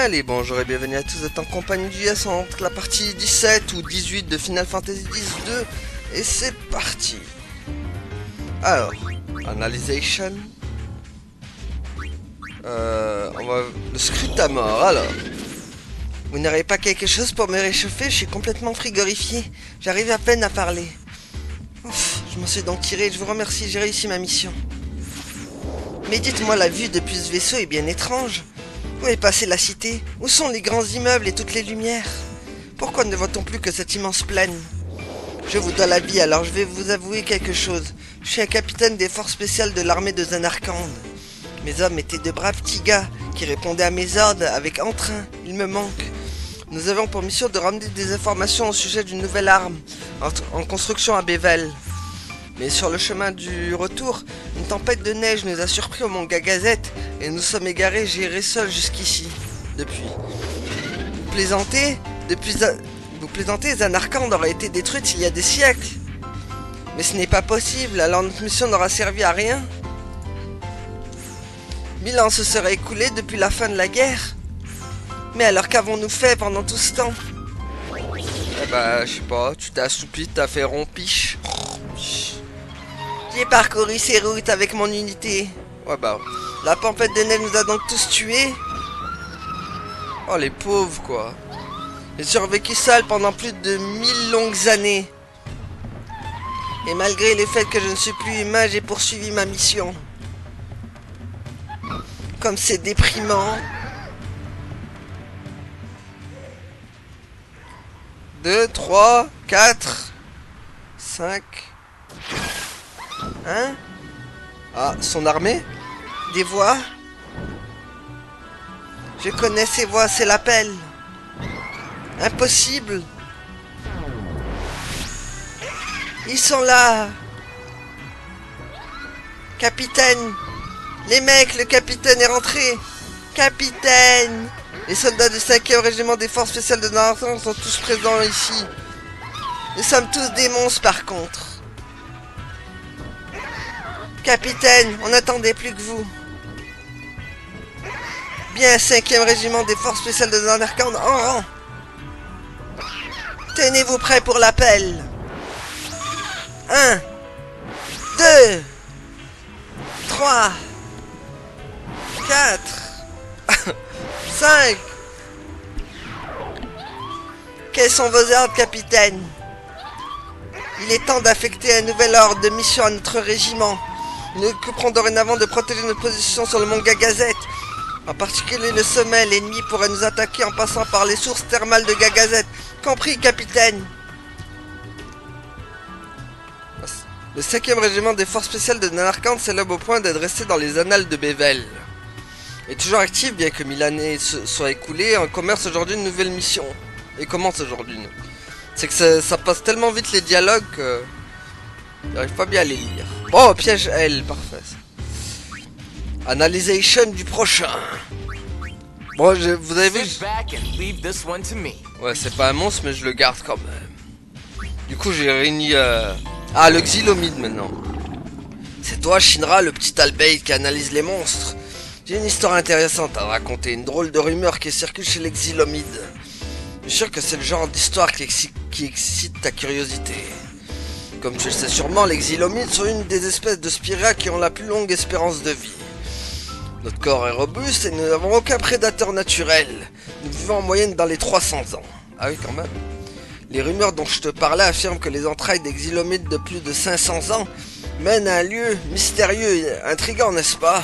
Allez, bonjour et bienvenue à tous, vous êtes en compagnie du Yes entre la partie 17 ou 18 de Final Fantasy X-2 et c'est parti. Alors, Analyzation. On va... Le scrutamore, alors. Vous n'aurez pas quelque chose pour me réchauffer? Je suis complètement frigorifié. J'arrive à peine à parler. Ouf, je m'en suis donc tiré, je vous remercie, j'ai réussi ma mission. Mais dites-moi, la vue depuis ce vaisseau est bien étrange. Où est passée la cité? Où sont les grands immeubles et toutes les lumières? Pourquoi ne voit-on plus que cette immense plaine? Je vous dois la vie, alors je vais vous avouer quelque chose. Je suis un capitaine des forces spéciales de l'armée de Zanarkand. Mes hommes étaient de braves petits gars qui répondaient à mes ordres avec entrain. Il me manque. Nous avons pour mission de ramener des informations au sujet d'une nouvelle arme en construction à Bevel. Mais sur le chemin du retour, une tempête de neige nous a surpris au mont Gagazette et nous sommes égarés gérés seuls jusqu'ici. Depuis. Vous plaisantez? Vous plaisantez, Zanarkand aurait été détruite il y a des siècles. Mais ce n'est pas possible, alors notre mission n'aura servi à rien. 1000 ans se seraient écoulés depuis la fin de la guerre. Mais alors qu'avons-nous fait pendant tout ce temps? Eh bah, je sais pas, tu t'es assoupi, t'as fait rompiche. J'ai parcouru ces routes avec mon unité. Ouais bah, la tempête de neige nous a donc tous tués. Oh les pauvres quoi. J'ai survécu seul pendant plus de 1000 longues années. Et malgré le fait que je ne suis plus humain, j'ai poursuivi ma mission. Comme c'est déprimant. 2, 3, 4, 5... Hein? Ah, son armée? Des voix? Je connais ces voix, c'est l'appel. Impossible. Ils sont là. Capitaine. Les mecs, le capitaine est rentré. Capitaine. Les soldats du 5e régiment des forces spéciales de Zanarkand sont tous présents ici. Nous sommes tous des monstres par contre. Capitaine, on n'attendait plus que vous. Bien, 5e régiment des forces spéciales de Zanarkand en rang. Tenez-vous prêts pour l'appel. 1, 2, 3, 4, 5. Quels sont vos ordres, capitaine? Il est temps d'affecter un nouvel ordre de mission à notre régiment. Nous nous occuperons dorénavant de protéger notre position sur le mont Gagazette. En particulier le sommet, l'ennemi pourrait nous attaquer en passant par les sources thermales de Gagazette. Compris, capitaine? Le 5e régiment des forces spéciales de Zanarkand s'élève au point d'être resté dans les annales de Bevel. Est toujours actif, bien que 1000 années soient écoulées, en commerce aujourd'hui une nouvelle mission. Et commence aujourd'hui. C'est que ça passe tellement vite les dialogues que... j'arrive pas bien à les lire. Bon, piège L, parfait. Analyzation du prochain. Bon, vous avez vu... Ouais, c'est pas un monstre, mais je le garde quand même. Du coup, j'ai réuni... Ah, le Xylomide maintenant. C'est toi, Shinra, le petit Albeit qui analyse les monstres. J'ai une histoire intéressante à raconter, une drôle de rumeur qui circule chez les Xylomides. Je suis sûr que c'est le genre d'histoire qui excite ta curiosité. Comme tu le sais sûrement, les Xylomides sont une des espèces de spirales qui ont la plus longue espérance de vie. Notre corps est robuste et nous n'avons aucun prédateur naturel. Nous vivons en moyenne dans les 300 ans. Ah oui, quand même. Les rumeurs dont je te parlais affirment que les entrailles des Xylomides de plus de 500 ans mènent à un lieu mystérieux et intriguant, n'est-ce pas?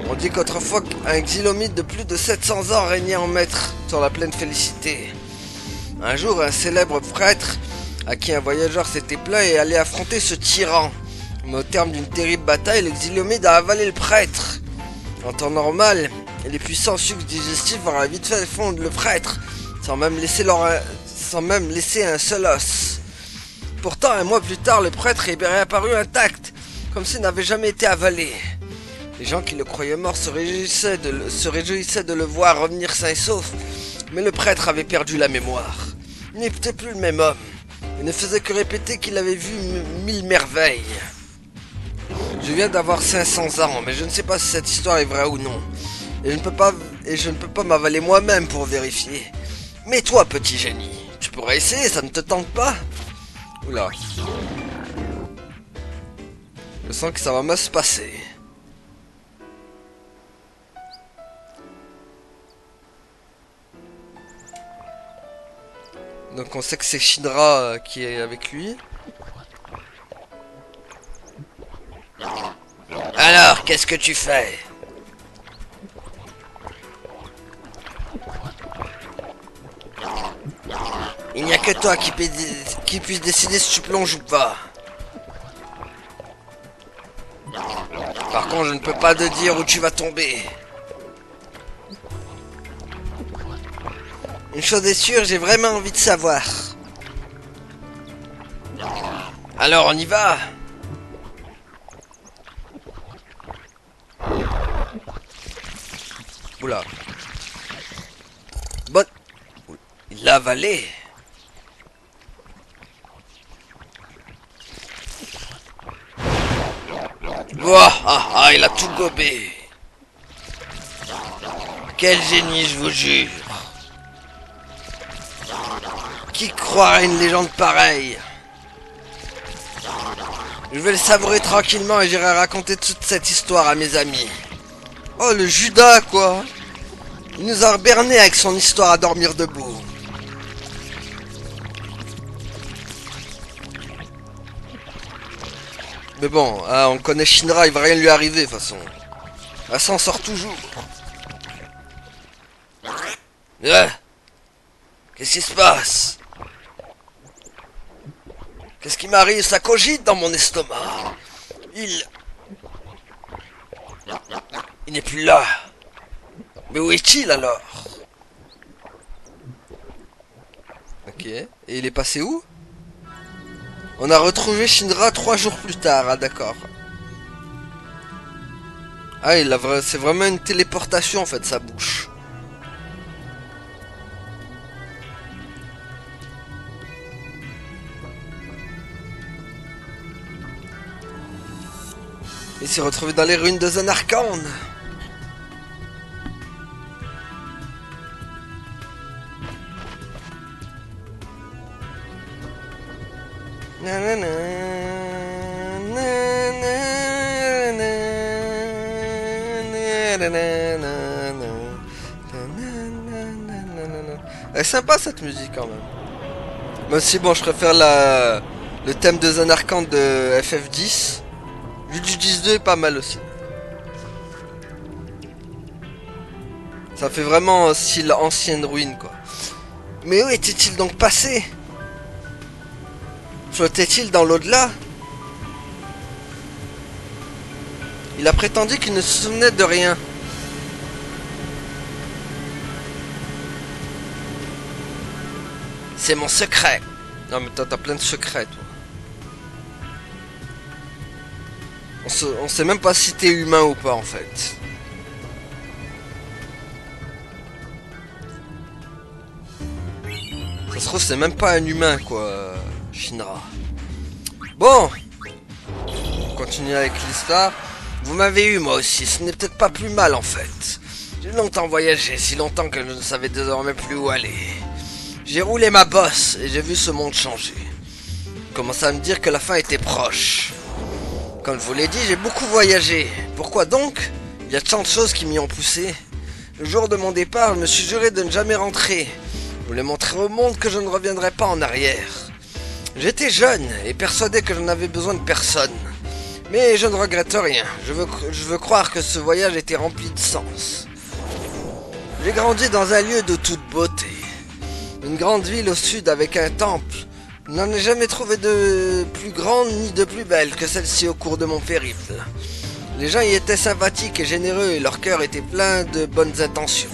On dit qu'autrefois, un Xylomide de plus de 700 ans régnait en maître sur la plaine Félicité. Un jour, un célèbre prêtre à qui un voyageur s'était plaint et allait affronter ce tyran. Mais au terme d'une terrible bataille, le Xylomide a avalé le prêtre. En temps normal, les puissants sucs digestifs auraient vite fait fondre le prêtre, sans même laisser un seul os. Pourtant, un mois plus tard, le prêtre est réapparu intact, comme s'il n'avait jamais été avalé. Les gens qui le croyaient mort se réjouissaient de le voir revenir sain et sauf, mais le prêtre avait perdu la mémoire. Il n'était plus le même homme. Il ne faisait que répéter qu'il avait vu 1000 merveilles. Je viens d'avoir 500 ans, mais je ne sais pas si cette histoire est vraie ou non. Et je ne peux pas m'avaler moi-même pour vérifier. Mais toi, petit génie, tu pourrais essayer, ça ne te tente pas? Oula. Je sens que ça va mal se passer. Donc on sait que c'est Shinra qui est avec lui. Alors, qu'est-ce que tu fais? Il n'y a que toi qui puisse décider si tu plonges ou pas. Par contre, je ne peux pas te dire où tu vas tomber. Une chose est sûre, j'ai vraiment envie de savoir. Alors, on y va? Oula. Bon. Il l'a avalé. Ouah, il a tout gobé. Quel génie, je vous jure. Qui croirait une légende pareille? Je vais le savourer tranquillement et j'irai raconter toute cette histoire à mes amis. Oh, le Judas, quoi. Il nous a berné avec son histoire à dormir debout. Mais bon, on connaît Shinra, il va rien lui arriver de toute façon. Elle s'en sort toujours. Qu'est-ce qui se passe? Qu'est-ce qui m'arrive? Ça cogite dans mon estomac. Il n'est plus là. Mais où est-il alors? Ok. Et il est passé où? On a retrouvé Shinra 3 jours plus tard. Ah d'accord. Ah, c'est vraiment une téléportation en fait, sa bouche. Il s'est retrouvé dans les ruines de Zanarkand. Elle est sympa cette musique quand même. Même si bon, je préfère le thème de Zanarkand de FF10. Du 10-2 est pas mal aussi. Ça fait vraiment style ancienne ruine quoi. Mais où était-il donc passé? Flottait-il dans l'au-delà? Il a prétendu qu'il ne se souvenait de rien. C'est mon secret. Non mais t'as plein de secrets toi. On sait même pas si t'es humain ou pas en fait. Ça se trouve c'est même pas un humain quoi, Shinra. Bon, on continue avec l'histoire. Vous m'avez eu moi aussi, ce n'est peut-être pas plus mal en fait. J'ai longtemps voyagé, si longtemps que je ne savais désormais plus où aller. J'ai roulé ma bosse et j'ai vu ce monde changer. Je commençais à me dire que la fin était proche. Comme je vous l'ai dit, j'ai beaucoup voyagé. Pourquoi donc? Il y a tant de choses qui m'y ont poussé. Le jour de mon départ, je me suis juré de ne jamais rentrer. Je voulais montrer au monde que je ne reviendrais pas en arrière. J'étais jeune et persuadé que je n'avais besoin de personne. Mais je ne regrette rien. Je veux croire que ce voyage était rempli de sens. J'ai grandi dans un lieu de toute beauté. Une grande ville au sud avec un temple. Je n'en ai jamais trouvé de plus grande ni de plus belle que celle-ci au cours de mon périple. Les gens y étaient sympathiques et généreux et leur cœur était plein de bonnes intentions.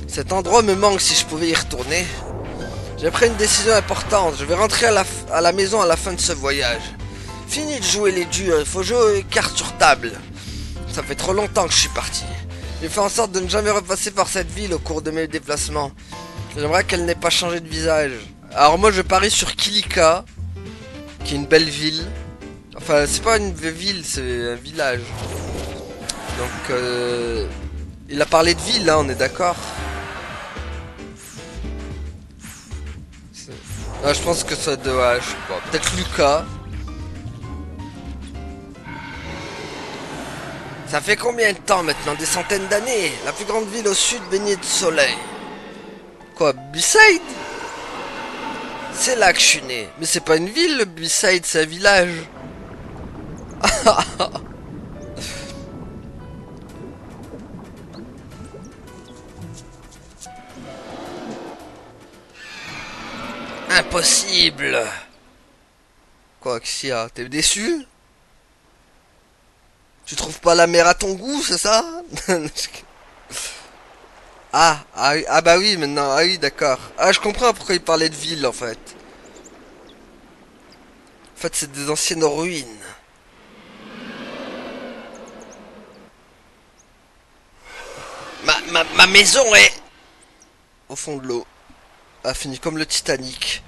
Cet endroit me manque si je pouvais y retourner. J'ai pris une décision importante. Je vais rentrer à la maison à la fin de ce voyage. Fini de jouer les durs, il faut jouer cartes sur table. Ça fait trop longtemps que je suis parti. J'ai fait en sorte de ne jamais repasser par cette ville au cours de mes déplacements. J'aimerais qu'elle n'ait pas changé de visage. Alors moi je parie sur Kilika, qui est une belle ville. Enfin c'est pas une ville, c'est un village. Donc Il a parlé de ville, là, on est d'accord. Ah, je pense que ça doit... je sais pas. Peut-être Lucas. Ça fait combien de temps maintenant? Des centaines d'années. La plus grande ville au sud baignée de soleil. Quoi, B-Side? C'est là que je suis né. Mais c'est pas une ville, le B-Side, c'est un village. Impossible. Quoi, qu'est-ce qu'il y a? T'es déçu? Tu trouves pas la mer à ton goût, c'est ça? Ah bah oui, maintenant, ah oui, d'accord. Ah, je comprends pourquoi il parlait de ville, en fait. En fait, c'est des anciennes ruines. Ma maison est... au fond de l'eau. A fini comme le Titanic.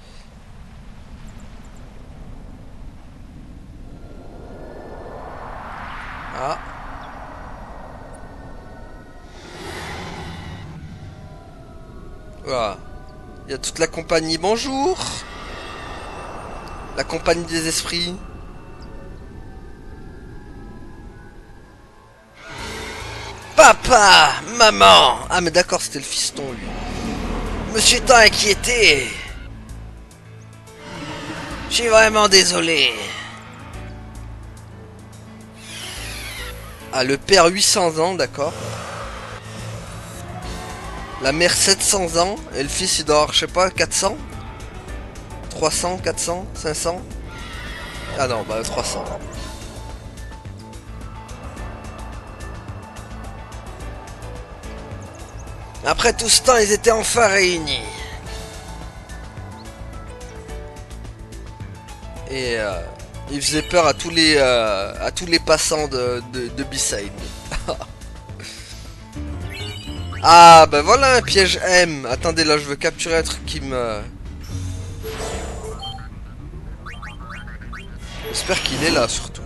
Ah. Voilà. Il y a toute la compagnie. Bonjour. La compagnie des esprits. Papa, maman. Ah mais d'accord, c'était le fiston lui. Je me suis tant inquiété. Je suis vraiment désolé. Ah, le père 800 ans, d'accord. La mère 700 ans. Et le fils il doit avoir, je sais pas, 400 300, 400, 500. Ah non, bah 300. Après tout ce temps, ils étaient enfin réunis. Et il faisait peur à tous les passants de B-Side. Ah bah voilà un piège M. Attendez, là je veux capturer un truc qui me... J'espère qu'il est là surtout.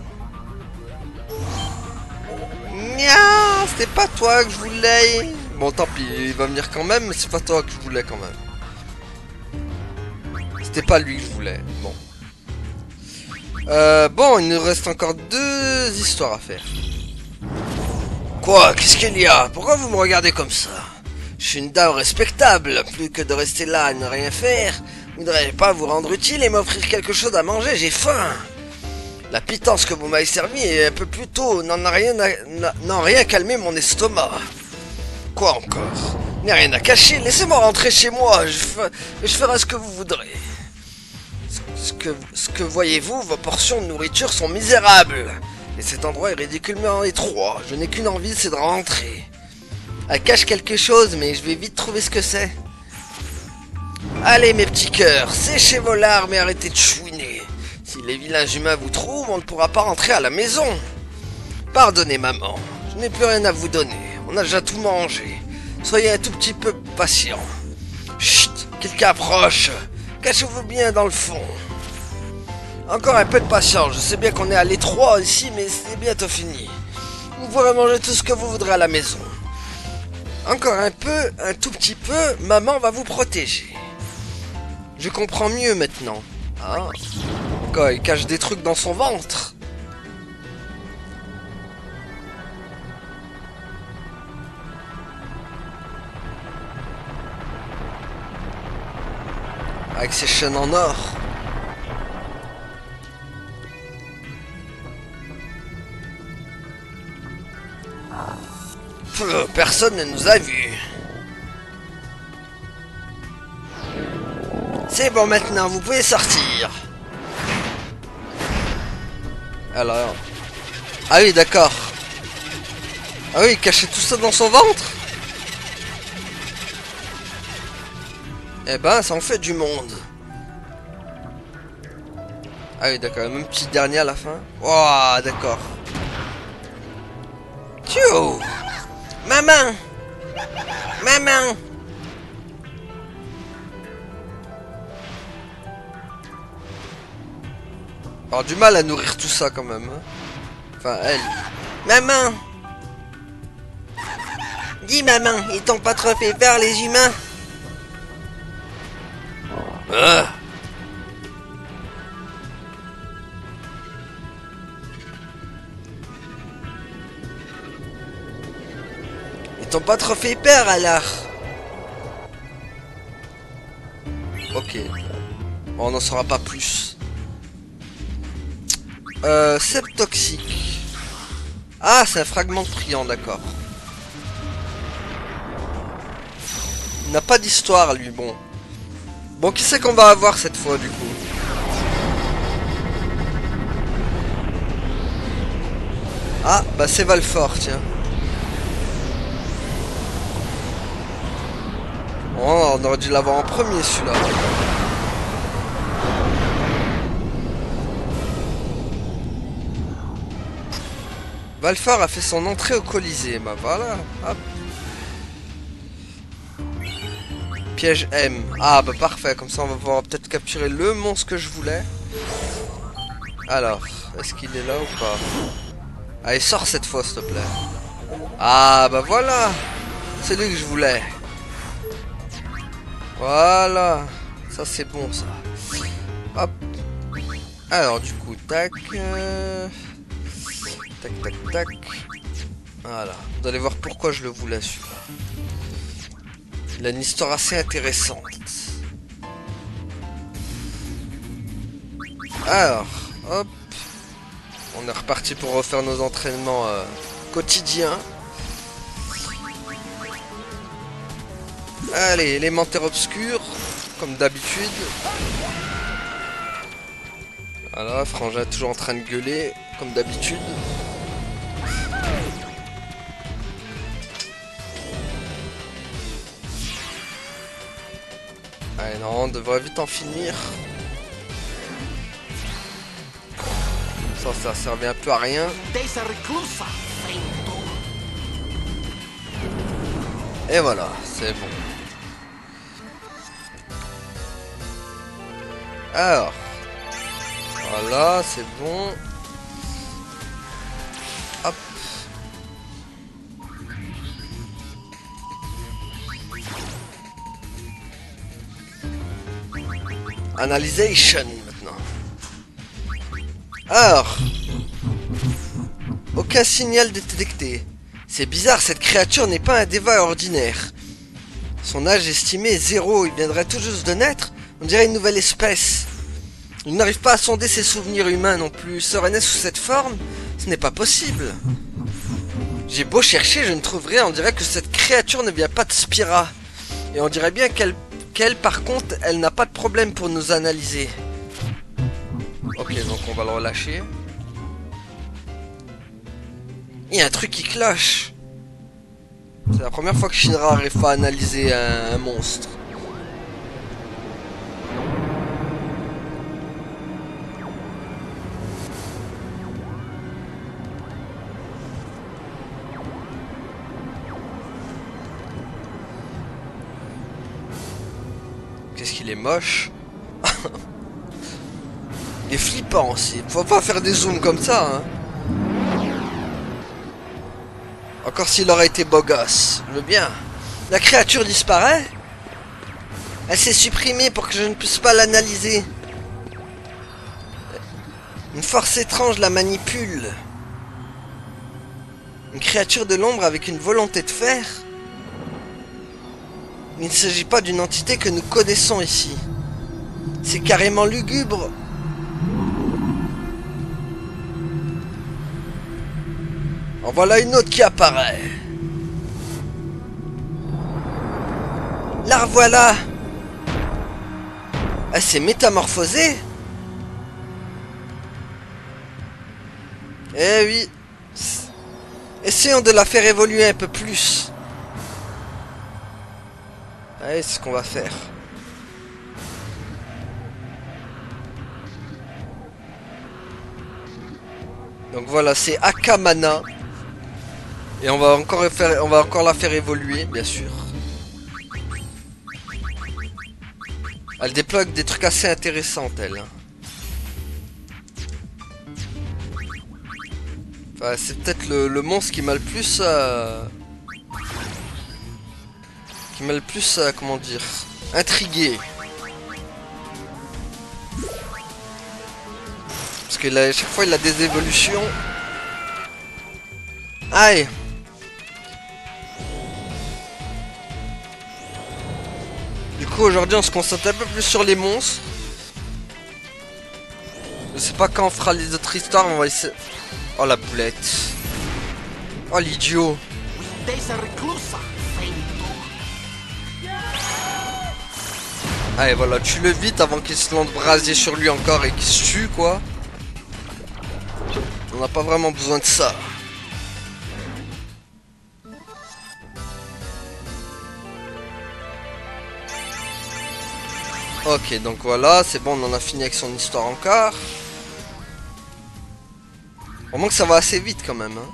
Nya, c'était pas toi que je voulais. Bon tant pis, il va venir quand même, mais c'est pas toi que je voulais quand même. C'était pas lui que je voulais. Bon. Bon, il nous reste encore 2 histoires à faire. Quoi? Qu'est-ce qu'il y a? Pourquoi vous me regardez comme ça? Je suis une dame respectable. Plus que de rester là à ne rien faire, vous ne voudriez pas vous rendre utile et m'offrir quelque chose à manger? J'ai faim. La pitance que vous m'avez servie un peu plus tôt n'en rien calmé mon estomac. Quoi encore? Il n'y a rien à cacher. Laissez-moi rentrer chez moi. Je ferai ce que vous voudrez. Ce que voyez-vous, vos portions de nourriture sont misérables. Et cet endroit est ridiculement étroit. Je n'ai qu'une envie, c'est de rentrer. Elle cache quelque chose, mais je vais vite trouver ce que c'est. Allez mes petits cœurs, séchez vos larmes et arrêtez de chouiner. Si les vilains humains vous trouvent, on ne pourra pas rentrer à la maison. Pardonnez maman, je n'ai plus rien à vous donner. On a déjà tout mangé. Soyez un tout petit peu patient. Chut, quelqu'un approche. Cachez-vous bien dans le fond. Encore un peu de patience, je sais bien qu'on est à l'étroit ici, mais c'est bientôt fini. Vous pourrez manger tout ce que vous voudrez à la maison. Encore un peu, un tout petit peu, maman va vous protéger. Je comprends mieux maintenant. Ah. Quoi, il cache des trucs dans son ventre? Avec ses chaînes en or. Personne ne nous a vus. C'est bon maintenant, vous pouvez sortir. Alors... Ah oui, d'accord. Ah oui, il cachait tout ça dans son ventre. Eh ben, ça en fait du monde. Ah oui, d'accord, même petit dernier à la fin. Waouh, d'accord. Tchou! Maman! Maman! Alors du mal à nourrir tout ça quand même. Hein. Enfin, elle. Maman! Dis maman, ils t'ont pas trop fait peur les humains? Ah. Ils t'ont pas trop fait peur alors? Ok. Bon, on n'en saura pas plus. Cep toxique. Ah, c'est un fragment de priant, d'accord. Il n'a pas d'histoire, lui, bon. Bon, qui c'est qu'on va avoir cette fois, du coup? Ah, bah c'est Valfort, tiens. Oh, on aurait dû l'avoir en premier, celui-là. Valfort a fait son entrée au Colisée, bah voilà, hop. Piège M. Ah bah parfait, comme ça on va pouvoir peut-être capturer le monstre que je voulais. Alors, est-ce qu'il est là ou pas? Allez, sors cette fois s'il te plaît. Ah bah voilà. C'est lui que je voulais. Voilà. Ça c'est bon ça. Hop. Alors du coup, tac. Tac tac tac. Voilà. Vous allez voir pourquoi je le voulais celui-là. Il a une histoire assez intéressante. Alors, hop. On est reparti pour refaire nos entraînements quotidiens. Allez, élémentaire obscur, comme d'habitude. Voilà, Frangin toujours en train de gueuler, comme d'habitude. Allez, non, on devrait vite en finir. Ça servait un peu à rien. Et voilà, c'est bon. Alors. Voilà, c'est bon. Hop. Analysation maintenant. Alors. Aucun signal détecté. C'est bizarre, cette créature n'est pas un déva ordinaire. Son âge estimé est 0, il viendrait tout juste de naître. On dirait une nouvelle espèce. Il n'arrive pas à sonder ses souvenirs humains non plus. Serait-elle sous cette forme? Ce n'est pas possible. J'ai beau chercher, je ne trouve rien. On dirait que cette créature ne vient pas de Spira. Et on dirait bien qu'elle par contre, elle n'a pas de problème pour nous analyser. Ok, donc on va le relâcher. Il y a un truc qui cloche. C'est la première fois que Shinra arrive pas à analyser un monstre. Qu'est-ce qu'il est moche. Il est flippant aussi. Faut pas faire des zooms comme ça, hein. Encore s'il aurait été beau gosse. Je veux bien. La créature disparaît. Elle s'est supprimée pour que je ne puisse pas l'analyser. Une force étrange la manipule. Une créature de l'ombre avec une volonté de faire. Il ne s'agit pas d'une entité que nous connaissons ici. C'est carrément lugubre. En voilà une autre qui apparaît. La revoilà. Elle s'est métamorphosée. Eh oui. Essayons de la faire évoluer un peu plus. Allez, c'est ce qu'on va faire. Donc voilà, c'est Akamana. Et on va encore la faire évoluer, bien sûr. Elle débloque des trucs assez intéressants, elle. Enfin, c'est peut-être le monstre qui m'a le plus qui m'a le plus, comment dire, intrigué. Parce que à chaque fois il a des évolutions. Aïe. Du coup aujourd'hui on se concentre un peu plus sur les monstres. Je sais pas quand on fera les autres histoires, on va essayer... Oh la boulette. Oh l'idiot. Allez voilà, tue-le vite avant qu'il se lance brasier sur lui encore et qu'il se tue quoi. On n'a pas vraiment besoin de ça. Ok, donc voilà, c'est bon, on en a fini avec son histoire encore. Vraiment que ça va assez vite quand même. Hein.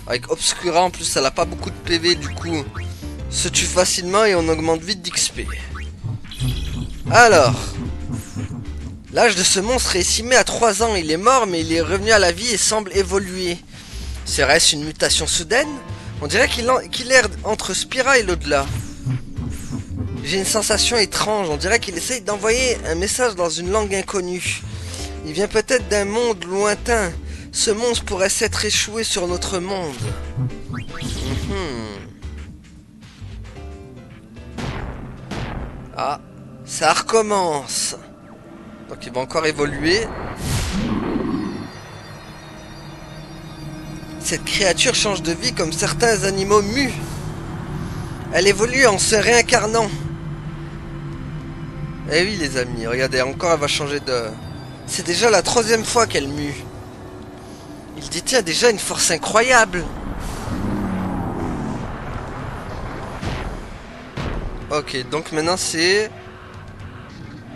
Avec Obscura, en plus, elle a pas beaucoup de PV, du coup, se tue facilement et on augmente vite d'XP. Alors, l'âge de ce monstre est estimé à 3 ans. Il est mort, mais il est revenu à la vie et semble évoluer. Serait-ce une mutation soudaine? On dirait qu'il erre entre Spira et l'au-delà. J'ai une sensation étrange, on dirait qu'il essaye d'envoyer un message dans une langue inconnue. Il vient peut-être d'un monde lointain. Ce monstre pourrait s'être échoué sur notre monde. Ah, ça recommence. Donc il va encore évoluer. Cette créature change de vie comme certains animaux mues. Elle évolue en se réincarnant. Eh oui les amis, regardez, encore elle va changer de... C'est déjà la 3e fois qu'elle mue. Il détient déjà une force incroyable. Ok, donc maintenant c'est...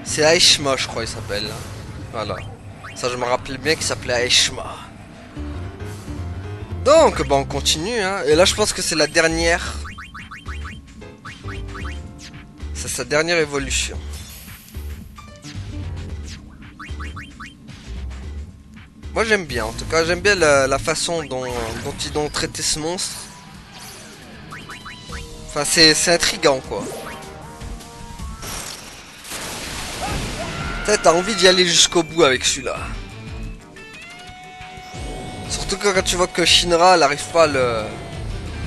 C'est Aishma, je crois il s'appelle. Voilà. Ça je me rappelais bien qu'il s'appelait Aishma. Donc, bon, on continue. Hein. Et là je pense que c'est la dernière. C'est sa dernière évolution. Moi j'aime bien, en tout cas j'aime bien la façon dont ils ont traité ce monstre. Enfin c'est intriguant quoi. T'as envie d'y aller jusqu'au bout avec celui-là. Surtout quand tu vois que Shinra elle arrive pas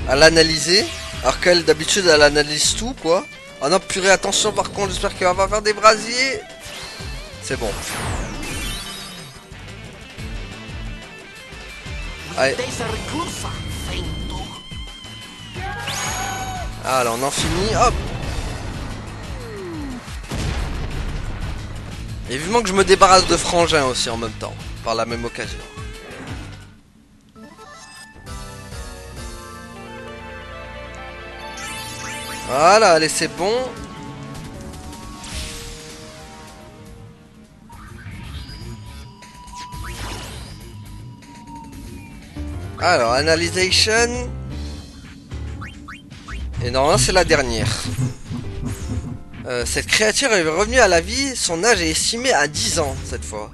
à l'analyser. Alors qu'elle d'habitude elle analyse tout quoi. Ah non purée attention par contre j'espère qu'elle va pas faire des brasiers. C'est bon. Allez. Ah là on en finit, hop. Et vivement que je me débarrasse de Frangin aussi en même temps, par la même occasion. Voilà, allez c'est bon. Alors, Analyzation. Et normalement, c'est la dernière. Cette créature est revenue à la vie. Son âge est estimé à 10 ans, cette fois.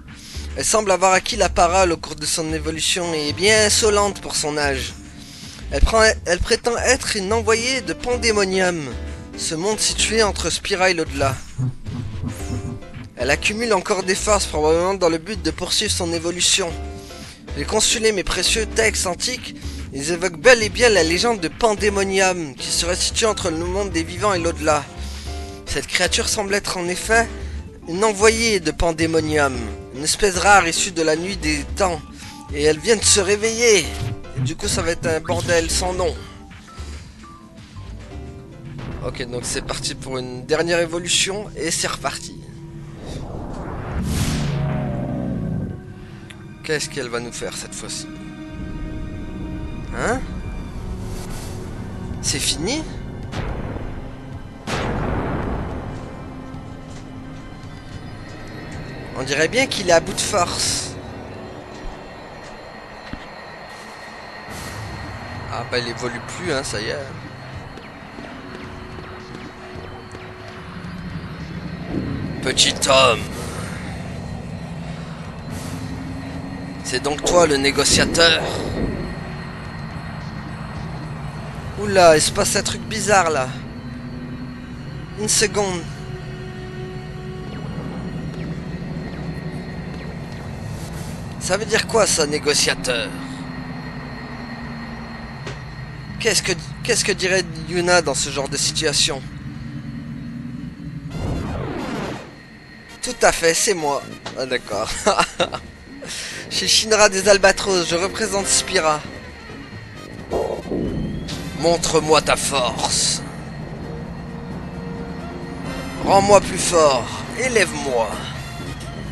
Elle semble avoir acquis la parole au cours de son évolution et est bien insolente pour son âge. Elle prétend être une envoyée de Pandémonium, ce monde situé entre Spira et l'au-delà. Elle accumule encore des forces, probablement dans le but de poursuivre son évolution. J'ai consulté mes précieux textes antiques, ils évoquent bel et bien la légende de Pandémonium, qui serait située entre le monde des vivants et l'au-delà. Cette créature semble être en effet une envoyée de Pandémonium, une espèce rare issue de la nuit des temps, et elle vient de se réveiller. Et du coup ça va être un bordel sans nom. Ok, donc c'est parti pour une dernière évolution, et c'est reparti. Qu'est-ce qu'elle va nous faire cette fois-ci? Hein? C'est fini? On dirait bien qu'il est à bout de force. Ah bah il évolue plus, hein, ça y est. Petit homme. C'est donc toi le négociateur? Oula, il se passe un truc bizarre là. Une seconde. Ça veut dire quoi ça, négociateur? Qu'est-ce que dirait Yuna dans ce genre de situation? Tout à fait, c'est moi. Ah d'accord. Je suis Shinra des Albatros, je représente Spira. Montre-moi ta force. Rends-moi plus fort. Élève-moi.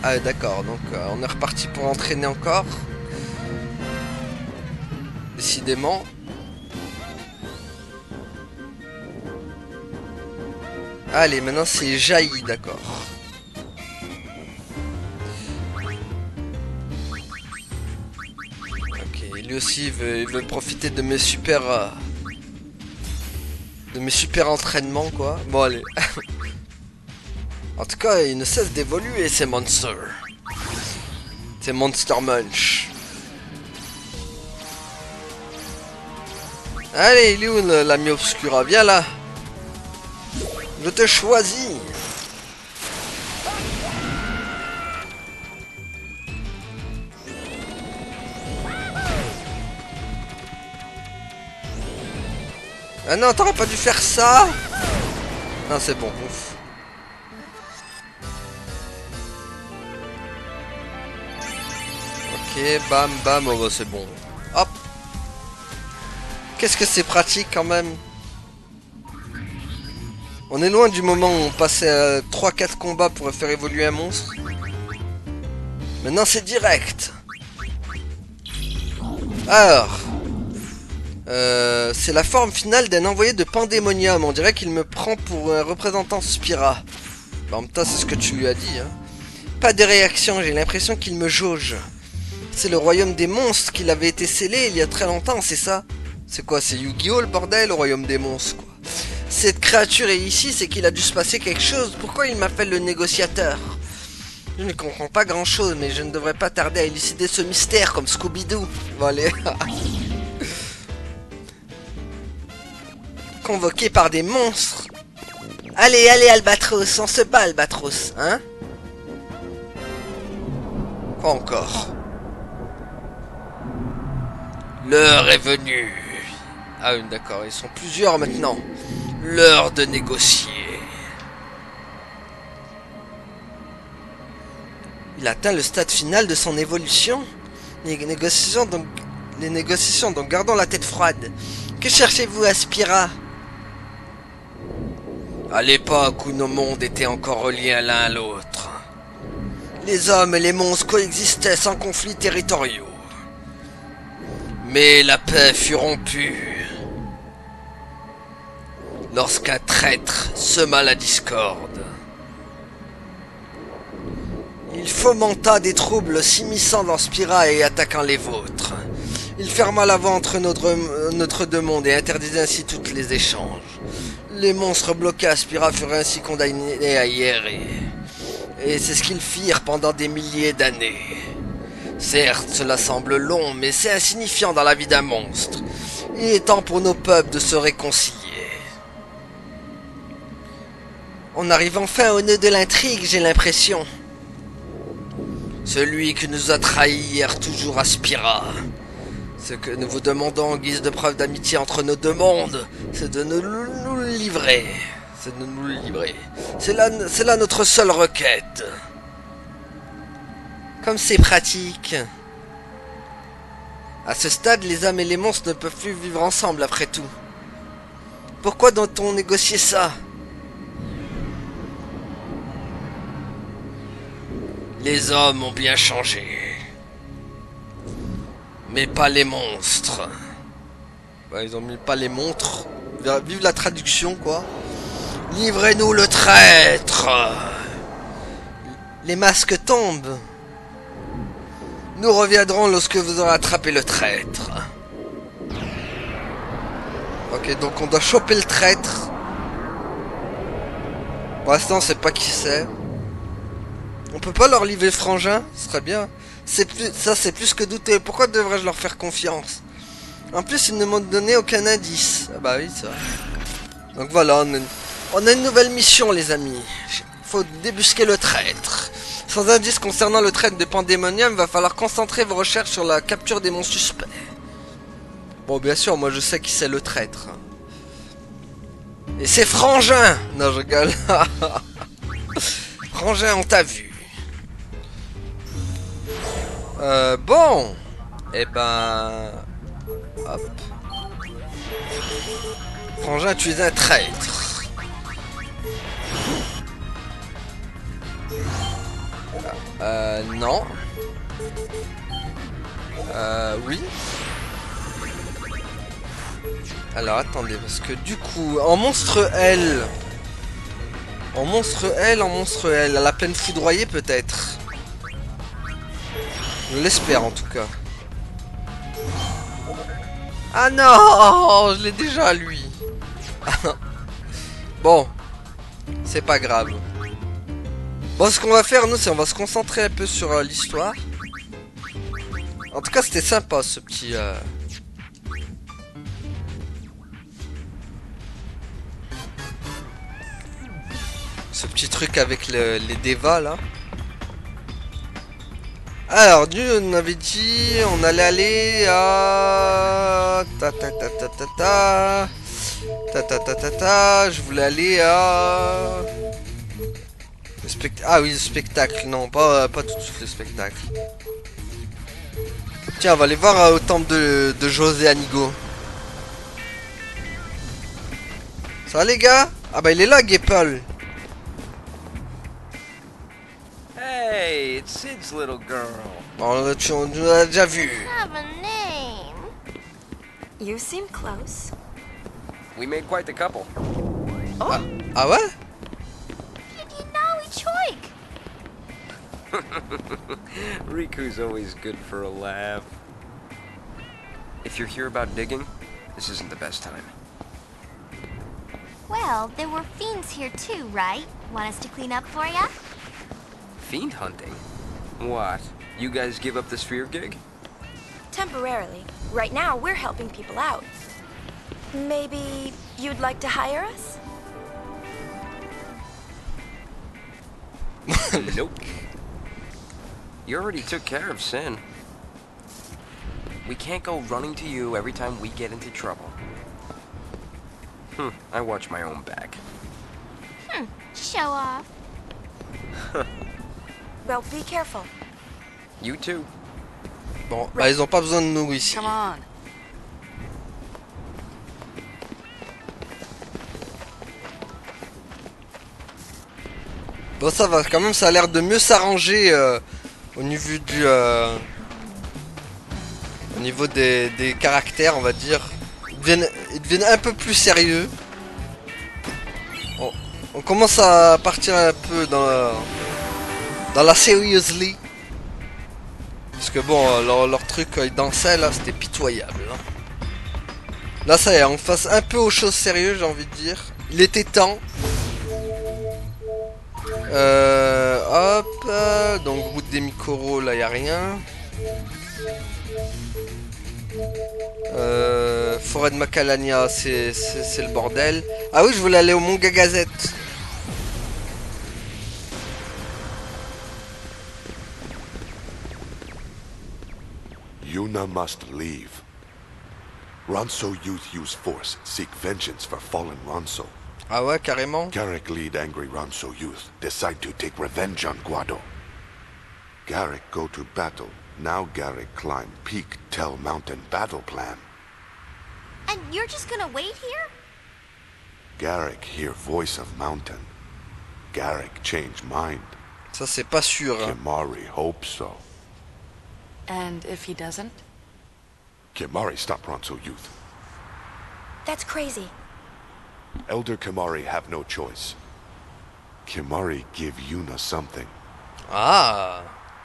Ah d'accord, donc on est reparti pour entraîner encore. Décidément. Allez, maintenant c'est jailli, d'accord. Ok, lui aussi il veut profiter de mes super... de mes super entraînements, quoi. Bon, allez. En tout cas, il ne cesse d'évoluer, ces monsters. Ces Monster Munch. Allez, il est où l'ami Obscura? Viens là. Je te choisis. Ah non, t'aurais pas dû faire ça. Non, c'est bon, ouf. Ok, bam, bam, oh bah c'est bon. Hop. Qu'est-ce que c'est pratique quand même. On est loin du moment où on passait à 3-4 combats pour faire évoluer un monstre. Maintenant c'est direct. Alors. C'est la forme finale d'un envoyé de Pandémonium. On dirait qu'il me prend pour un représentant Spira. En même temps c'est ce que tu lui as dit. Hein. Pas de réaction, j'ai l'impression qu'il me jauge. C'est le royaume des monstres qu'il avait été scellé il y a très longtemps, c'est ça? C'est quoi, c'est Yu-Gi-Oh le bordel, le royaume des monstres, quoi. Cette créature est ici, c'est qu'il a dû se passer quelque chose. Pourquoi il m'appelle le négociateur? Je ne comprends pas grand chose, mais je ne devrais pas tarder à élucider ce mystère comme Scooby-Doo. Bon allez. Convoqué par des monstres. Allez, allez Albatros, on se bat Albatros, hein? Quoi encore? L'heure est venue. Ah oui, d'accord, ils sont plusieurs maintenant. L'heure de négocier. Il atteint le stade final de son évolution. Les négociations, donc gardons la tête froide. Que cherchez-vous à Spira? À l'époque où nos mondes étaient encore reliés l'un à l'autre, les hommes et les monstres coexistaient sans conflits territoriaux. Mais la paix fut rompue lorsqu'un traître sema la discorde. Il fomenta des troubles s'immisçant dans Spira et attaquant les vôtres. Il ferma la voie entre notre deux mondes et interdisait ainsi tous les échanges. Les monstres bloqués à Spira furent ainsi condamnés à y errer. Et c'est ce qu'ils firent pendant des milliers d'années. Certes, cela semble long, mais c'est insignifiant dans la vie d'un monstre. Il est temps pour nos peuples de se réconcilier. On arrive enfin au nœud de l'intrigue, j'ai l'impression. Celui qui nous a trahis hier toujours aspira. Ce que nous vous demandons en guise de preuve d'amitié entre nos deux mondes, c'est de nous le livrer. C'est de nous le livrer. C'est là notre seule requête. Comme c'est pratique. À ce stade, les hommes et les monstres ne peuvent plus vivre ensemble après tout. Pourquoi doit-on négocier ça? Les hommes ont bien changé. Mais pas les monstres. Bah, ils ont mis pas les montres. Vive la traduction, quoi. Livrez-nous le traître. Les masques tombent. Nous reviendrons lorsque vous aurez attrapé le traître. Ok, donc on doit choper le traître. Pour l'instant, on sait pas qui c'est. On peut pas leur livrer Frangin? Ce serait bien. C'est plus que douteux. Pourquoi devrais-je leur faire confiance? En plus, ils ne m'ont donné aucun indice. Ah bah oui, c'est vrai. Donc voilà, on a une nouvelle mission, les amis. Faut débusquer le traître. Sans indice concernant le traître de Pandemonium, va falloir concentrer vos recherches sur la capture des monstres suspects. Bon, bien sûr, moi je sais qui c'est le traître. Et c'est Frangin. Non, je rigole. Frangin, on t'a vu. Bon. Eh ben... Hop. Frangin, tu es un traître. Non. Oui. Alors, attendez, parce que du coup, en monstre L... En monstre L, à la peine foudroyée peut-être. Je l'espère en tout cas. Ah non, je l'ai déjà lui. Bon, c'est pas grave. Bon, ce qu'on va faire, nous, c'est on va se concentrer un peu sur l'histoire. En tout cas, c'était sympa ce petit... Ce petit truc avec les Devas là. Alors, on avait dit on allait aller à je voulais aller à ah oui, le spectacle. Non, pas tout de suite le spectacle. Tiens, on va aller voir au temple de José Anigo. Ça va les gars? Ah bah il est là, Gepal. Hey, it's Sid's little girl. Bon, on l'a déjà vu. Have a name. You seem close. We made quite the couple. Ah, ah ouais? You know Choik. Riku's always good for a laugh. If you're here about digging, this isn't the best time. Well, there were fiends here too, right? Want us to clean up for ya? Fiend hunting? What? You guys give up the sphere gig? Temporarily. Right now, we're helping people out. Maybe you'd like to hire us? Nope. You already took care of Sin. We can't go running to you every time we get into trouble. I watch my own back. Show off. Well, be careful. You too. Bon, bah ils ont pas besoin de nous ici. Come on. Bon, ça va quand même, ça a l'air de mieux s'arranger au niveau du au niveau des caractères, on va dire. Ils deviennent un peu plus sérieux. On commence à partir un peu dans la seriously. Parce que bon, leur truc quand ils dansaient là, c'était pitoyable. Hein. Là ça y est, on passe un peu aux choses sérieuses, j'ai envie de dire. Il était temps. Hop, donc route des Mikoro, là y a rien. Forêt de Macalania, c'est le bordel. Ah oui, je voulais aller au Mont Gagazette. Yuna must leave. Ronso youth use force, seek vengeance for fallen Ronso. Ah ouais, carrément. Garrick lead angry Ronso youth, decide to take revenge on Guado. Garrick go to battle. Now Garrick climb peak Tell Mountain battle plan. And you're just gonna wait here? Garrick hear voice of mountain. Garrick change mind. Ça c'est pas sûr. Hein. Kimari hope so. And if he doesn't? Kimari stop Ronso youth. That's crazy. Elder Kimari have no choice. Kimari give Yuna something. Ah,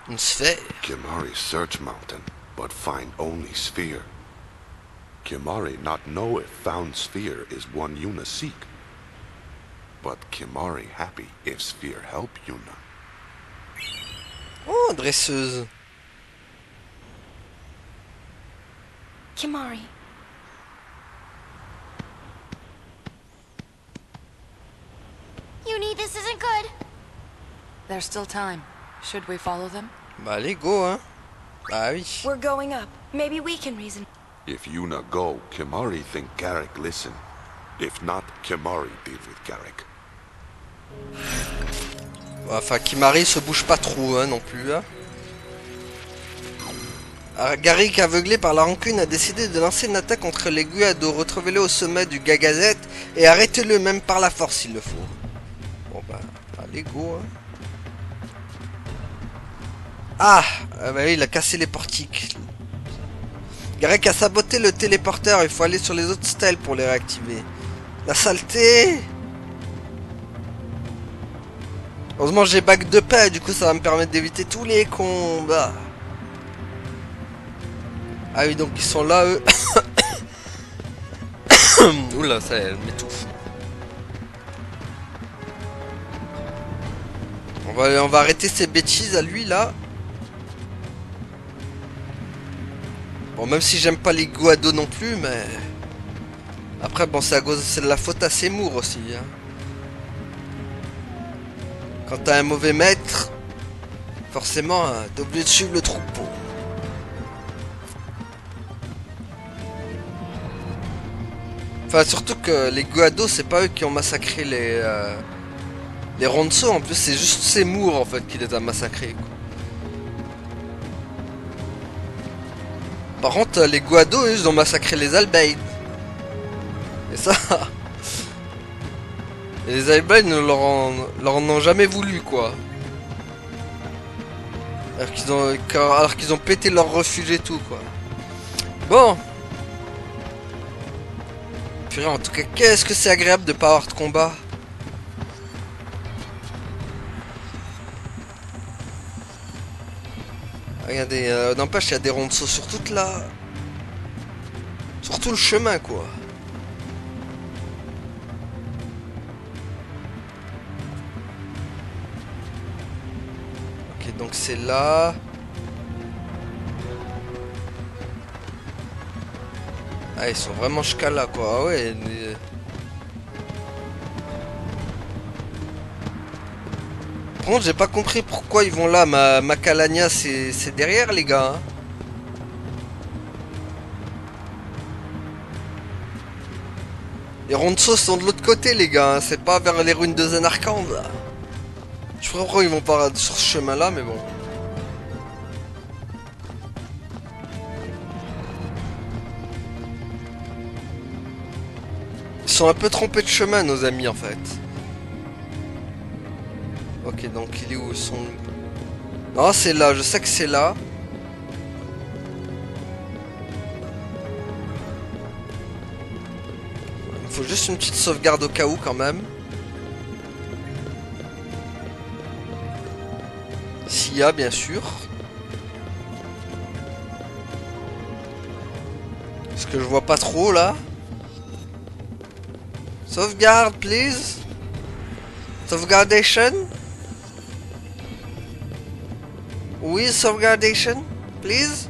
une sphère. Kimari search mountain, but find only sphere. Kimari not know if found sphere is one Yuna seek. But Kimari happy if sphere help Yuna. Oh, dresseuse. Kimari, Maybe this isn't good. There's still time. Should we follow them? Bah allez, go, hein. Bah oui. We're going up. Maybe we can reason. If Yuna go, Kimari think Garrick listen. If not, Kimari deal with Garrick. Enfin, Kimari se bouge pas trop, hein, non plus, hein. Garrick, aveuglé par la rancune, a décidé de lancer une attaque contre les Guado. Retrouvez-le au sommet du Gagazette et arrêtez-le même par la force s'il le faut. Bon bah, allez, go, hein. Ah bah oui, il a cassé les portiques. Garrick a saboté le téléporteur, il faut aller sur les autres stèles pour les réactiver. La saleté! Heureusement j'ai bac de paix, du coup ça va me permettre d'éviter tous les combats. Ah oui, donc ils sont là, eux. Oula, ça elle m'étouffe. On va arrêter ces bêtises à lui, là. Bon, même si j'aime pas les Guado non plus, mais... Après, bon, c'est de la faute à Seymour aussi, hein. Quand t'as un mauvais maître, forcément, t'es obligé de suivre le troupeau. Enfin, surtout que les Guado, c'est pas eux qui ont massacré les Ronso, en plus, c'est juste Seymour, en fait, qui les a massacrés, quoi. Par contre, les Guado, eux, ils ont massacré les Albaïd. Et ça... Et les Albaïd ne leur en ont jamais voulu, quoi. Alors qu'ils ont pété leur refuge et tout, quoi. Bon. Purée, en tout cas, qu'est-ce que c'est agréable de pas avoir de combat. Regardez, n'empêche, il y a des ronceaux sur toute la... Sur tout le chemin, quoi. Ok, donc c'est là... Ah, ils sont vraiment jusqu'à là, quoi. Ah ouais. Par contre, j'ai pas compris pourquoi ils vont là. Macalania, c'est derrière, les gars. Hein. Les Ronso sont de l'autre côté, les gars. Hein. C'est pas vers les ruines de Zanarkand, là. Je sais pas pourquoi ils vont pas sur ce chemin-là, mais bon. Ils sont un peu trompés de chemin, nos amis, en fait. Ok, donc il est où son... Non, c'est là, je sais que c'est là. Il me faut juste une petite sauvegarde au cas où, quand même. S'il y a, bien sûr. Parce que je vois pas trop, là. Sauvegarde, please. Sauvegardation. Oui, sauvegardation, please.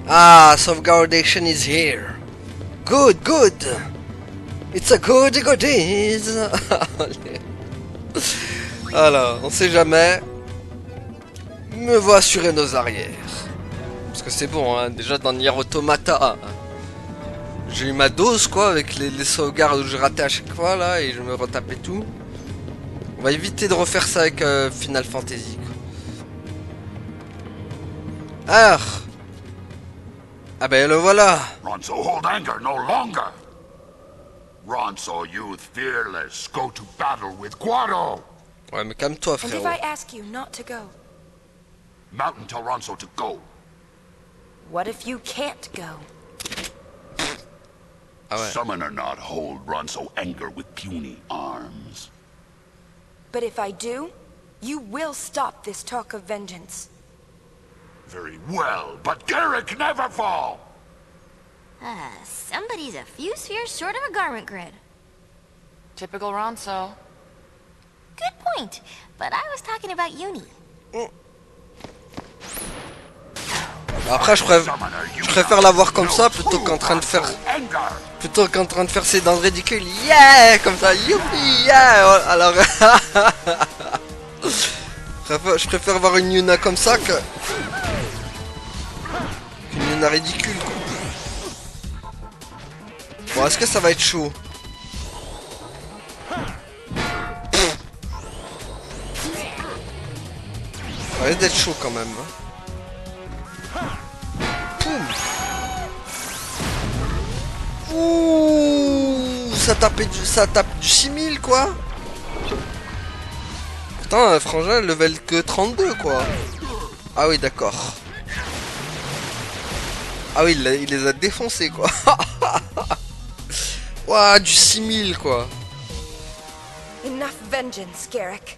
Ah, sauvegardation is here. Good, good. It's a goody goodies. Alors, on sait jamais. Me voit assurer nos arrières. Parce que c'est bon, hein, déjà dans Nier Automata. J'ai eu ma dose, quoi, avec les sauvegardes où je ratais à chaque fois, là, et je me retapais tout. On va éviter de refaire ça avec Final Fantasy, quoi. Alors. Ah ben le voilà. Ronso, hold anger no longer. Ronso, youth fearless, go to battle with Guado. Ouais, mais calme-toi, And frérot. if I ask you not to go? Mountain tell Ronso to go. What if you can't go? Ah ouais. Summoner not hold Ronso anger with puny arms. But if I do, you will stop this talk of vengeance. Very well, but Garrick never fall! Somebody's a few spheres short of a garment grid. Typical Ronso. Good point, but I was talking about Uni. Après, je préfère l'avoir comme ça plutôt qu'en train de faire... Plutôt qu'en train de faire ses dents ridicules. Yeah! Comme ça, youpi! Yeah! Alors... je préfère avoir une Yuna comme ça que... Une Yuna ridicule, quoi. Bon, est-ce que ça va être chaud? Ça risque d'être chaud quand même. Poum. Ouh, ça tape du 6000 quoi. Putain, Frangin level que 32 quoi. Ah oui, d'accord. Ah oui, il les a défoncés quoi. Ouah, du 6000 quoi. Enough vengeance, Garrick.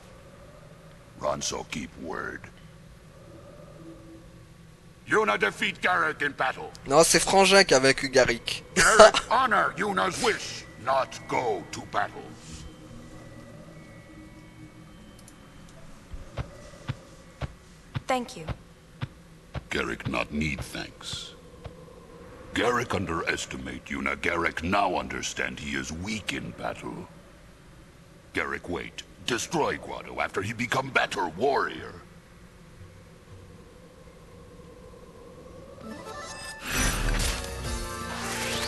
Ronso, keep word. Yuna defeat Garrick in battle. Non, c'est Frangin qui a vaincu Garrick. Garrick honor Yuna's wish, not go to battles. Thank you. Garrick not need thanks. Garrick underestimate Yuna. Garrick now understand he is weak in battle. Garrick wait. Destroy Guado after he become better warrior.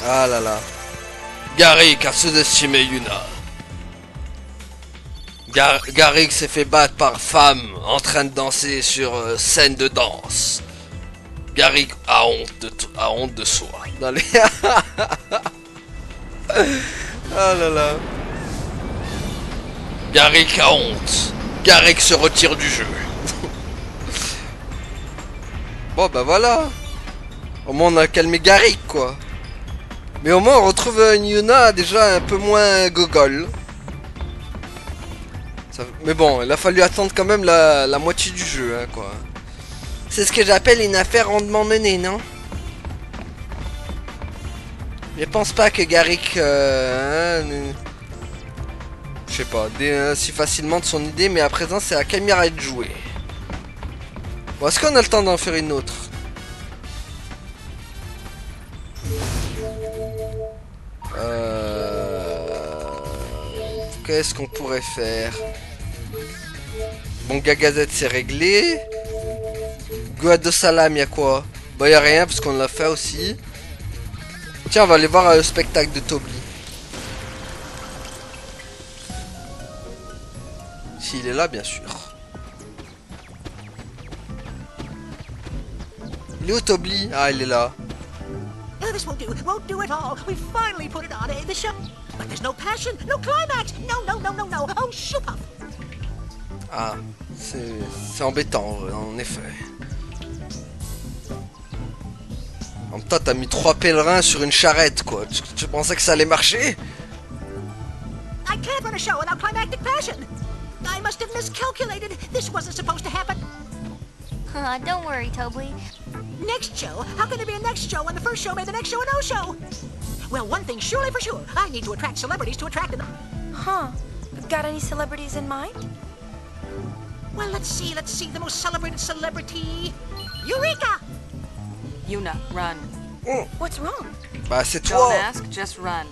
Ah là là. Garrick a sous-estimé Yuna. Garrick s'est fait battre par femme en train de danser sur scène de danse. Garrick a honte de soi. Dans les... Ah là là. Garrick a honte. Garrick se retire du jeu. Bon bah voilà. Au moins on a calmé Garrick quoi. Mais au moins on retrouve une Yuna déjà un peu moins gogol. Mais bon, il a fallu attendre quand même la moitié du jeu hein, quoi. C'est ce que j'appelle une affaire rondement menée, non? Je pense pas que Garrick... je sais pas, si facilement de son idée, mais à présent c'est à Camira de jouer. Bon, est-ce qu'on a le temps d'en faire une autre? Qu'est-ce qu'on pourrait faire? Bon, Gagazette c'est réglé. Guado Salam, y'a quoi? Bah y'a rien parce qu'on l'a fait aussi. Tiens, on va aller voir le spectacle de Tobli. S'il est là, bien sûr. Il est où Tobli? Ah, il est là. No, this won't do at all. We finally put it on the show. But there's no passion, no climax. No. Oh, shoot up. Ah, c'est embêtant, en effet. En même temps, t'as mis 3 pèlerins sur une charrette, quoi. Tu pensais que ça allait marcher? I can't run a show without climactic passion. I must have miscalculated. This wasn't supposed to happen. Don't worry, Tobli. Next show? How can there be a next show when the first show made the next show a no-show? Well, one thing's surely for sure. I need to attract celebrities to attract them. Huh. Got any celebrities in mind? Well, let's see. The most celebrated celebrity... Eureka! Yuna, run. What's wrong? Bah, c'est Don't toi. ask, just run.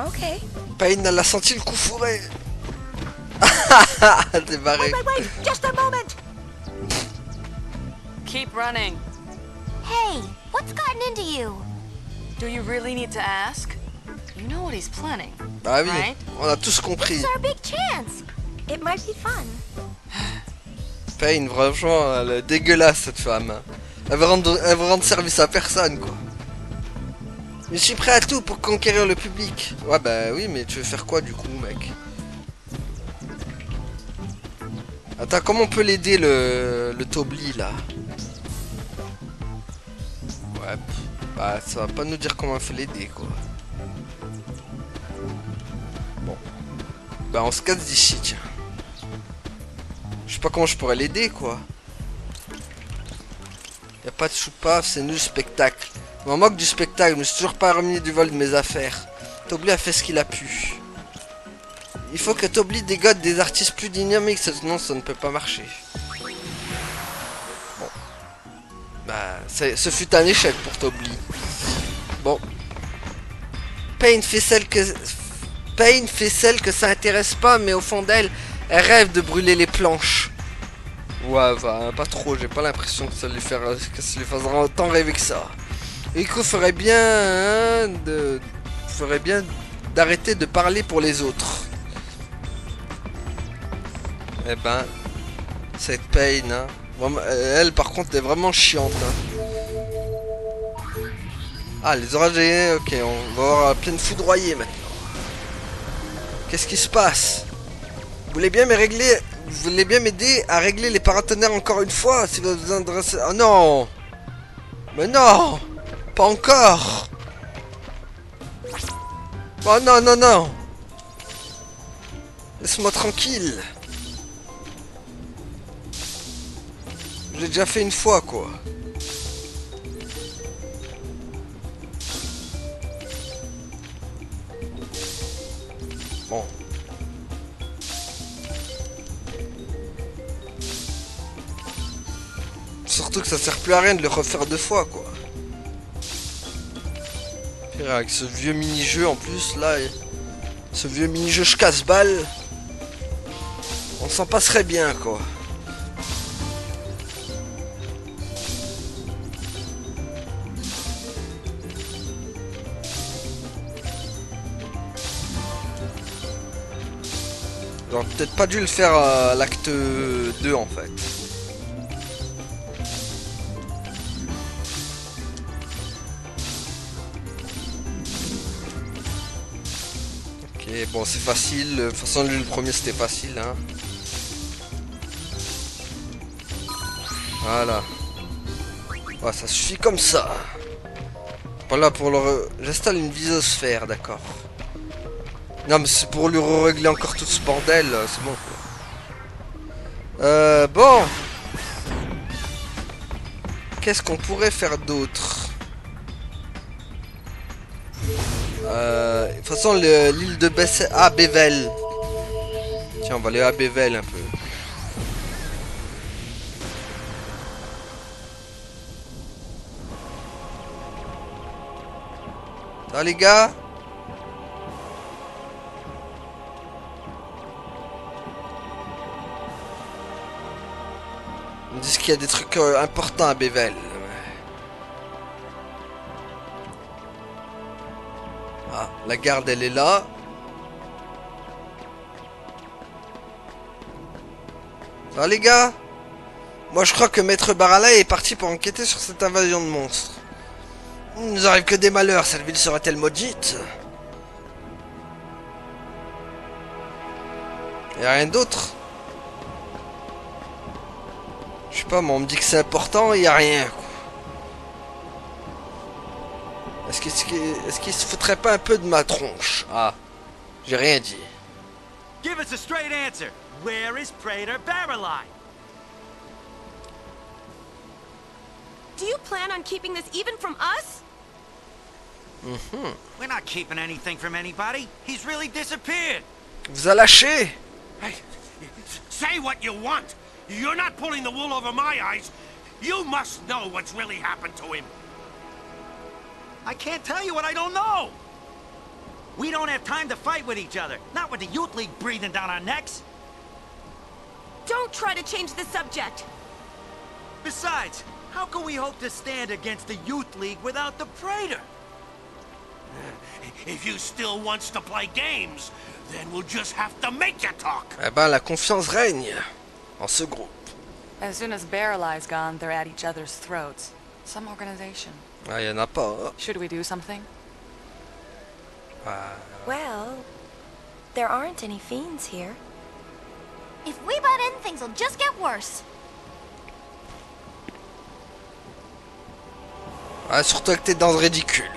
Okay. Pain, elle a senti le coup fourré. T'es barré. Wait, just a moment! Keep running. Hey, what's gotten into you? Do you really need to ask? You know what he's planning, Bah oui, right? on a tous compris. It's our big chance. It might be fun. Pain, franchement, elle est dégueulasse cette femme. Elle veut rendre service à personne, quoi. Je suis prêt à tout pour conquérir le public. Ouais, bah oui, mais tu veux faire quoi du coup, mec? Attends, comment on peut l'aider le Tobli là? Ouais, bah ça va pas nous dire comment on fait l'aider, quoi. Bon. Bah on se casse d'ici, tiens. Je sais pas comment je pourrais l'aider, quoi. Y'a pas de choupa, c'est nul le spectacle. Je m'en moque du spectacle, je me suis toujours pas remis du vol de mes affaires. Tobli a fait ce qu'il a pu. Il faut que Tobli dégote des artistes plus dynamiques, sinon ça ne peut pas marcher. Bah, ce fut un échec pour Tobli. Bon. Pain fait celle que ça intéresse pas, mais au fond d'elle, elle rêve de brûler les planches. Ouais, bah, pas trop, j'ai pas l'impression que ça lui faisera autant rêver que ça. Rico ferait bien d'arrêter de parler pour les autres. Eh ben, cette Pain, hein. Vraiment, elle par contre est vraiment chiante. Hein. Ah, les orages, ok, on va avoir la plaine foudroyée maintenant. Qu'est-ce qui se passe? Vous voulez bien m'aider à régler les paratonnerres encore une fois si vous avez besoin de... Oh non! Mais non! Pas encore! Oh non, non, non! Laisse-moi tranquille! Je l'ai déjà fait une fois, quoi. Bon. Surtout que ça sert plus à rien de le refaire deux fois, quoi. Puis avec ce vieux mini-jeu en plus, là, ce vieux mini-jeu je casse-balle, on s'en passerait bien, quoi. J'aurais peut-être pas dû le faire à l'acte 2 en fait. Ok, bon c'est facile. De toute façon lui le premier c'était facile hein. Voilà. Ouais, ça suffit comme ça. Pas là pour le... J'installe une visosphère, d'accord. Non mais c'est pour lui régler encore tout ce bordel, c'est bon quoi. Bon. Qu'est-ce qu'on pourrait faire d'autre? De toute façon l'île de Bessel... Ah, Bevel. Tiens, on va aller à Bevel un peu. Ça va les gars? Ils me disent qu'il y a des trucs importants à Bevel. Ah, la garde elle est là. Ça va les gars? Moi je crois que Maître Barala est parti pour enquêter sur cette invasion de monstres. Il nous arrive que des malheurs, cette ville serait-elle maudite? Y'a rien d'autre? Je sais pas, mais on me dit que c'est important et y a rien. Est-ce qu'il se foutrait pas un peu de ma tronche? Ah, j'ai rien dit. Give us a straight answer. Where is Praetor Baralai? Do you plan on keeping this even from us? We're not keeping anything from anybody. He's really disappeared. Vous a lâché? Hey, say what you want. You're not pulling the wool over my eyes. You must know what's really happened to him. I can't tell you what I don't know. We don't have time to fight with each other. Not with the Youth League breathing down our necks. Don't try to change the subject. Besides, how can we hope to stand against the Youth League without the Praetor? If you still wants to play games, then we'll just have to make you talk. Eh ben, la confiance règne en ce groupe. As soon as Baralai's gone, they're at each other's throats. Some organization. Ah, y en a pas. Should we do something? Ah. Well, there aren't any fiends here. If we butt in, things will just get worse. Ah, surtout que t'es dans le ridicule.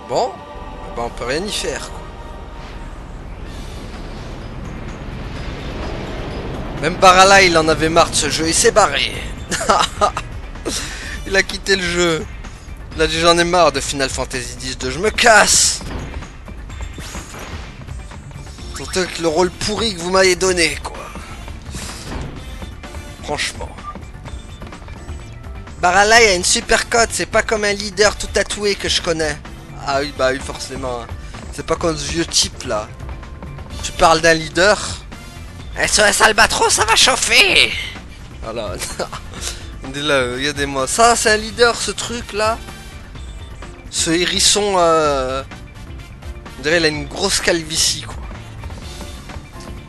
Bon, eh ben on peut rien y faire. Quoi. Même Barala, il en avait marre de ce jeu, il s'est barré. Il a quitté le jeu. Il a dit j'en ai marre de Final Fantasy X-2, je me casse. Surtout avec le rôle pourri que vous m'avez donné, quoi. Franchement. Baralai a une super cote, c'est pas comme un leader tout tatoué que je connais. Ah oui, bah oui, forcément. Hein. C'est pas comme ce vieux type là. Tu parles d'un leader? SOS Albatros, ça va chauffer! Voilà. Regardez-moi. Ça, c'est un leader, ce truc là. Ce hérisson. On dirait qu'il a une grosse calvitie, quoi.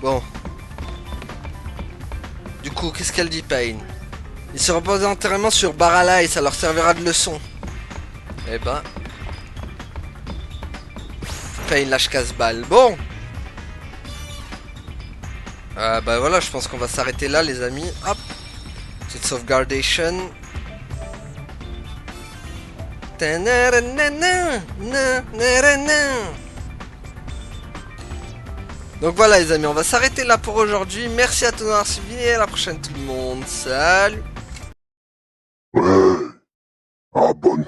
Bon. Du coup, qu'est-ce qu'elle dit, Pain? Ils se reposent entièrement sur Baralai, ça leur servira de leçon. Eh ben. Pain lâche casse-balle. Bon. Bah voilà, je pense qu'on va s'arrêter là, les amis. Hop. Petite sauvegardation. Donc voilà les amis, on va s'arrêter là pour aujourd'hui. Merci à tous d'avoir suivi et à la prochaine tout le monde. Salut. Ouais. Abonne